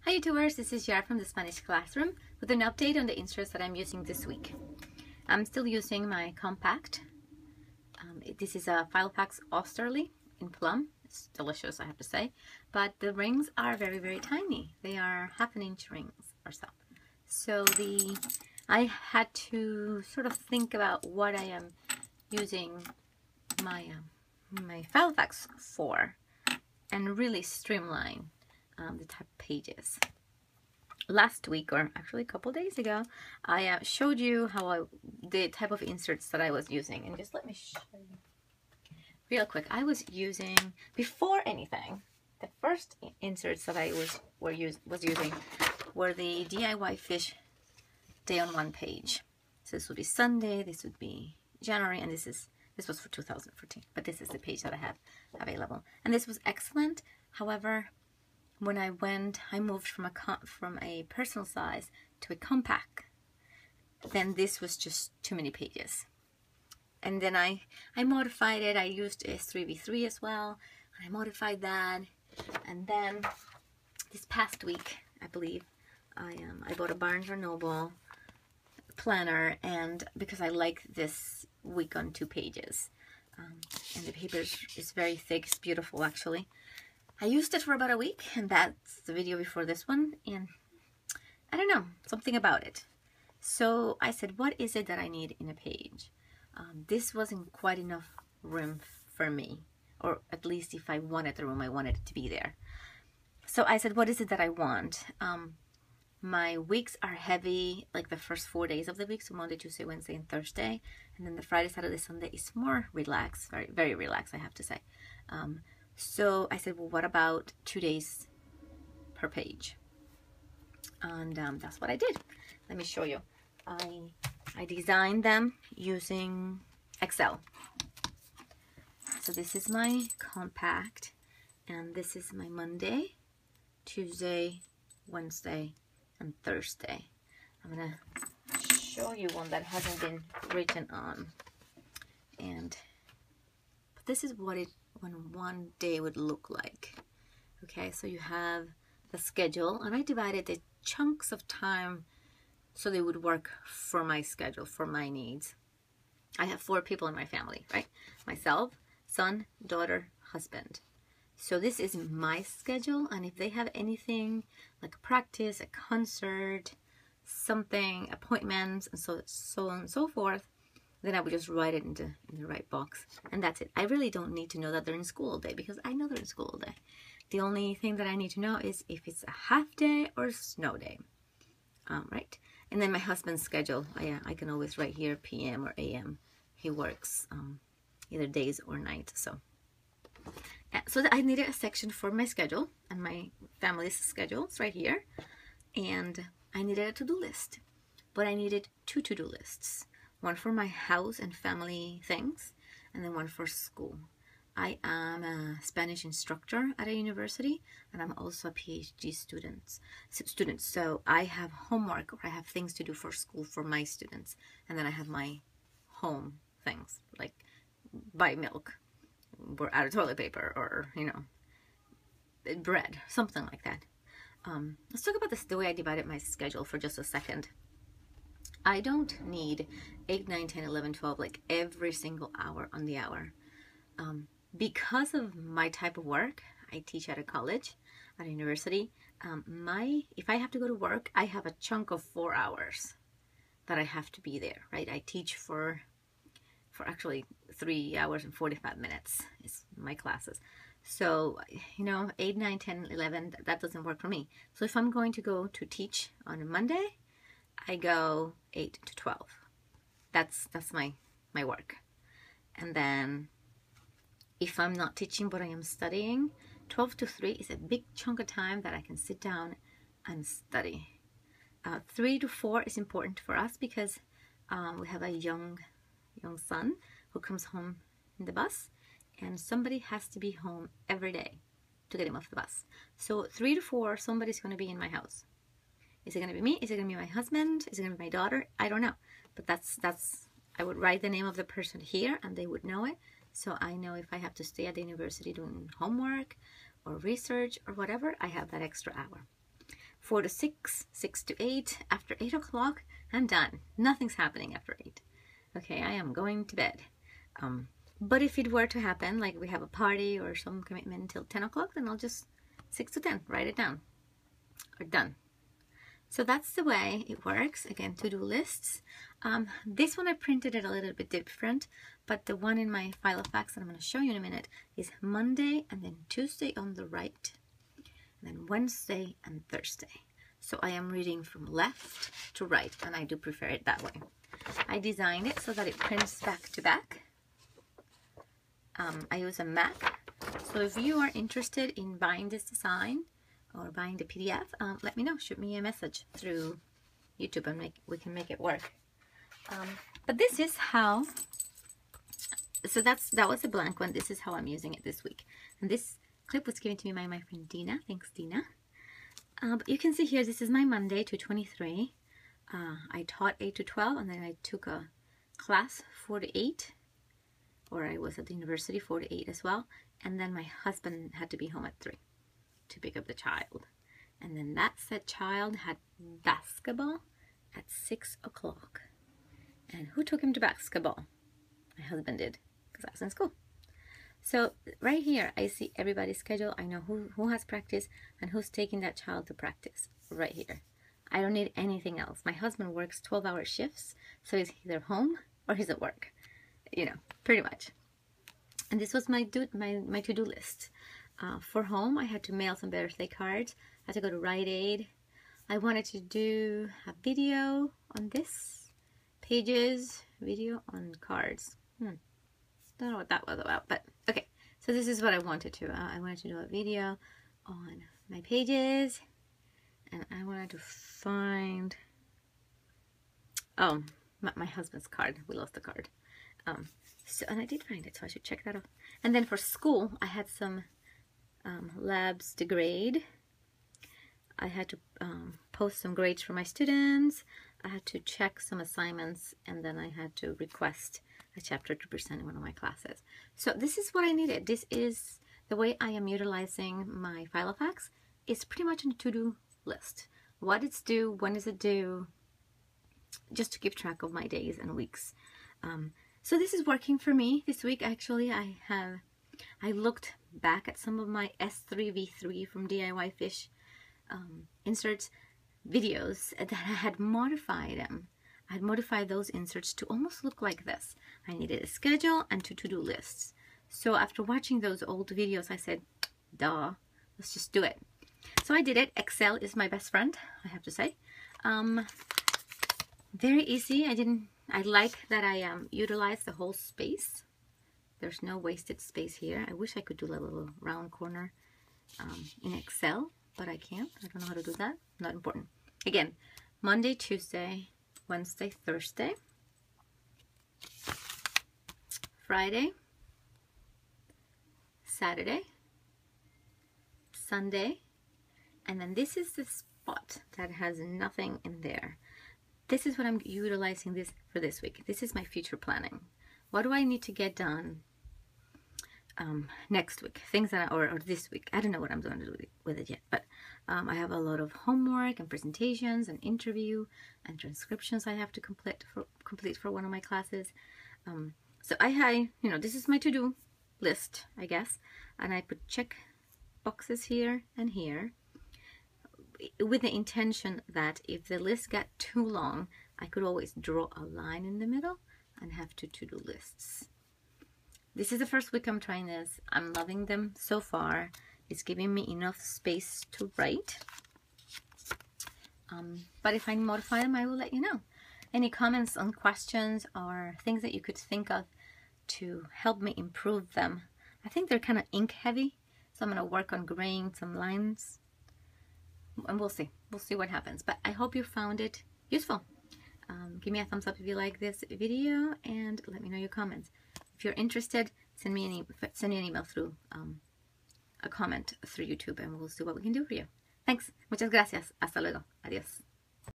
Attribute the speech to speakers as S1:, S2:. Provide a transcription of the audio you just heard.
S1: Hi YouTubers, this is Yara from the Spanish Classroom with an update on the inserts that I'm using this week. I'm still using my compact. This is a Filofax Osterly in plum. It's delicious, I have to say, but the rings are very, very tiny. They are 1/2 inch rings or so. So I had to sort of think about what I am using my Filofax for and really streamline the type of pages. Last week, or actually a couple days ago, I showed you the type of inserts that I was using, and just let me show you real quick. I was using, before anything, the first inserts that I was using were the DIY fish day on one page. So this would be Sunday, this would be January, and this was for 2014, but this is the page that I have available, and this was excellent. However, when I moved from a personal size to a compact, then this was just too many pages. And then I modified it. I used a 3v3 as well, and I modified that. And then this past week, I believe, I bought a Barnes & Noble planner, and because I like this week on 2 pages. And the paper is very thick. It's beautiful, actually. I used it for about a week, and that's the video before this one, and I don't know, something about it. So I said, what is it that I need in a page? This wasn't quite enough room for me, or at least if I wanted the room, I wanted it to be there. So I said, what is it that I want? My weeks are heavy, like the first 4 days of the week, so Monday, Tuesday, Wednesday, and Thursday, and then the Friday, Saturday, Sunday is more relaxed, very, very relaxed, I have to say. So I said, well, what about 2 days per page? And that's what I did. Let me show you. I designed them using Excel. So this is my compact, and this is my Monday, Tuesday, Wednesday, and Thursday. I'm gonna show you one that hasn't been written on. But this is what one day would look like. Okay, so you have the schedule, and I divided the chunks of time so they would work for my schedule, for my needs. I have 4 people in my family, right? Myself, son, daughter, husband. So this is my schedule, and if they have anything like a practice, a concert, something, appointments, and so on and so forth, then I would just write it in the right box, and that's it. I really don't need to know that they're in school all day, because I know they're in school all day. The only thing that I need to know is if it's a half day or snow day, right? And then my husband's schedule, I can always write here PM or AM. He works either days or nights, so I needed a section for my schedule and my family's schedules right here, and I needed a to-do list, but I needed 2 to-do lists. One for my house and family things, and then one for school. I am a Spanish instructor at a university, and I'm also a PhD student. So I have homework, or I have things to do for school for my students, and then I have my home things, like buy milk, or out of toilet paper, or, you know, bread, something like that. Let's talk about the way I divided my schedule for just a second. I don't need 8, 9, 10, 11, 12, like every single hour on the hour. Because of my type of work, I teach at a college, at a university. If I have to go to work, I have a chunk of 4 hours that I have to be there, right? I teach for actually 3 hours and 45 minutes is my classes. So, you know, 8, 9, 10, 11, that doesn't work for me. So if I'm going to go to teach on a Monday, I go 8 to 12. That's my work. And then if I'm not teaching but I am studying, 12 to 3 is a big chunk of time that I can sit down and study. 3 to 4 is important for us because we have a young son who comes home in the bus, and somebody has to be home every day to get him off the bus. So 3 to 4, somebody's going to be in my house. Is it going to be me? Is it going to be my husband? Is it going to be my daughter? I don't know. But I would write the name of the person here, and they would know it. So I know if I have to stay at the university doing homework or research or whatever, I have that extra hour. 4 to 6, 6 to 8. After 8 o'clock, I'm done. Nothing's happening after 8. Okay, I am going to bed. But if it were to happen, like we have a party or some commitment until 10 o'clock, then I'll just 6 to 10, write it down. Or done. So that's the way it works. Again, to-do lists. This one I printed it a little bit different, but the one in my file of facts that I'm going to show you in a minute is Monday and then Tuesday on the right, and then Wednesday and Thursday. So I am reading from left to right, and I do prefer it that way. I designed it so that it prints back to back. I use a Mac. So if you are interested in buying this design or buying the PDF, let me know. Shoot me a message through YouTube and we can make it work. But this is how, so that was a blank one. This is how I'm using it this week. And this clip was given to me by my friend Dina. Thanks, Dina. But you can see here, this is my Monday, 2/23. I taught 8 to 12, and then I took a class 4 to 8, or I was at the university 4 to 8 as well. And then my husband had to be home at 3 to pick up the child. And then that said child had basketball at 6 o'clock. And who took him to basketball? My husband did, because I was in school. So right here, I see everybody's schedule. I know who has practice and who's taking that child to practice right here. I don't need anything else. My husband works 12-hour shifts, so he's either home or he's at work, you know, pretty much. And this was my to-do list. For home, I had to mail some birthday cards. I had to go to Rite Aid. I wanted to do a video on this. Pages, video on cards. Don't know what that was about, but okay. So this is what I wanted to. I wanted to do a video on my pages. And I wanted to find, oh, my husband's card. We lost the card. So, and I did find it, so I should check that out. And then for school, I had some labs to grade. I had to post some grades for my students. I had to check some assignments, and then I had to request a chapter to present in one of my classes. So this is what I needed. This is the way I am utilizing my file of facts. It's pretty much a to-do list. What it's due, when is it due, just to keep track of my days and weeks. So this is working for me this week. Actually, I looked back at some of my S3V3 from DIY Fish inserts videos that I had modified them. I had modified those inserts to almost look like this. I needed a schedule and two to-do lists. So after watching those old videos, I said, duh, let's just do it. So I did it. Excel is my best friend, I have to say. Very easy. I like that I utilize the whole space. There's no wasted space here. I wish I could do a little round corner in Excel, but I can't. I don't know how to do that. Not important. Again, Monday, Tuesday, Wednesday, Thursday, Friday, Saturday, Sunday, and then this is the spot that has nothing in there. This is what I'm utilizing this for this week. This is my future planning. What do I need to get done next week? Things that or this week. I don't know what I'm going to do with it yet, but I have a lot of homework and presentations and interview and transcriptions I have to complete for one of my classes. So this is my to-do list, I guess, and I put check boxes here and here, with the intention that if the list got too long, I could always draw a line in the middle and have two to-do lists. This is the first week I'm trying this. I'm loving them so far. It's giving me enough space to write. But if I modify them, I will let you know. Any comments on questions or things that you could think of to help me improve them? I think they're kind of ink heavy, so I'm going to work on graying some lines. And we'll see. We'll see what happens. But I hope you found it useful. Give me a thumbs up if you like this video, and let me know your comments. If you're interested, send me an email through a comment through YouTube, and we'll see what we can do for you. Thanks. Muchas gracias. Hasta luego. Adiós.